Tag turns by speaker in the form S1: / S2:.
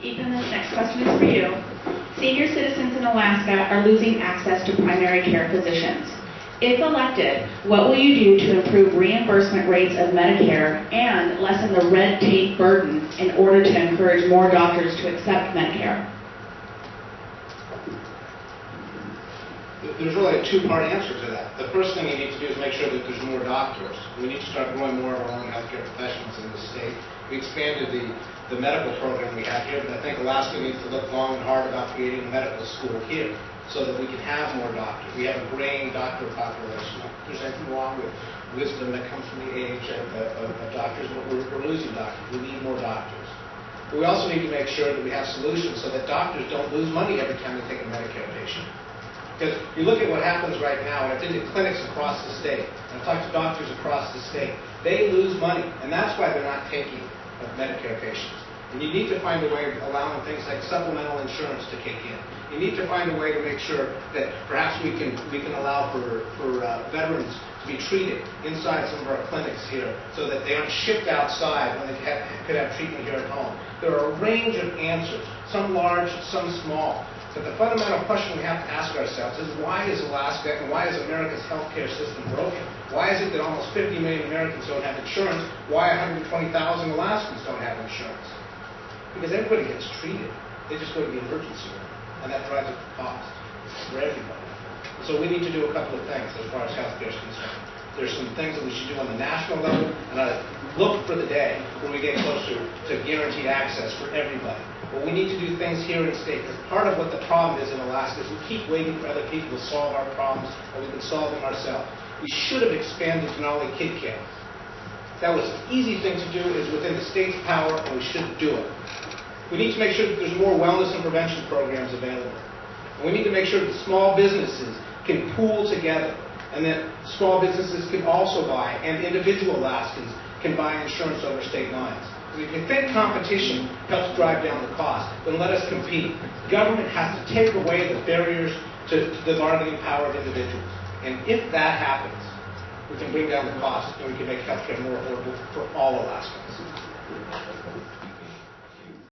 S1: Ethan, this next question is for you. Senior citizens in Alaska are losing access to primary care physicians. If elected, what will you do to improve reimbursement rates of Medicare and lessen the red tape burden in order to encourage more doctors to accept Medicare?
S2: There's really a two-part answer to that. The first thing we need to do is make sure that there's more doctors. We need to start growing more of our own healthcare professionals in the state. We expanded the medical program we have here, but I think Alaska needs to look long and hard about creating a medical school here so that we can have more doctors. We have a graying doctor population. There's anything wrong with wisdom that comes from the age of doctors, but we're losing doctors. We need more doctors. But we also need to make sure that we have solutions so that doctors don't lose money every time they take a Medicare patient. Because you look at what happens right now, and I've been to clinics across the state, and I've talked to doctors across the state. They lose money, and that's why they're not taking Medicare patients. And you need to find a way of allowing things like supplemental insurance to kick in. You need to find a way to make sure that perhaps we can allow for veterans to be treated inside some of our clinics here so that they aren't shipped outside when they could have treatment here at home. There are a range of answers, some large, some small. But the fundamental question we have to ask ourselves is why is Alaska and why is America's healthcare system broken? Why is it that almost 50 million Americans don't have insurance? Why 120,000 Alaskans don't have insurance? Because everybody gets treated. They just go to the emergency room. And that drives up the cost for everybody. So we need to do a couple of things as far as healthcare is concerned. There's some things that we should do on the national level, and I look for the day when we get closer to guaranteed access for everybody. But we need to do things here in the state, because part of what the problem is in Alaska is we keep waiting for other people to solve our problems, or we can solve them ourselves. We should have expanded Denali Kid Care. That was an easy thing to do. It is within the state's power, and we should do it. We need to make sure that there's more wellness and prevention programs available. And we need to make sure that small businesses can pool together, and that small businesses can also buy, and individual Alaskans can buy insurance over state lines. If you think competition helps drive down the cost, then let us compete. Government has to take away the barriers to the bargaining power of individuals. And if that happens, we can bring down the cost and we can make healthcare more affordable for all Alaskans.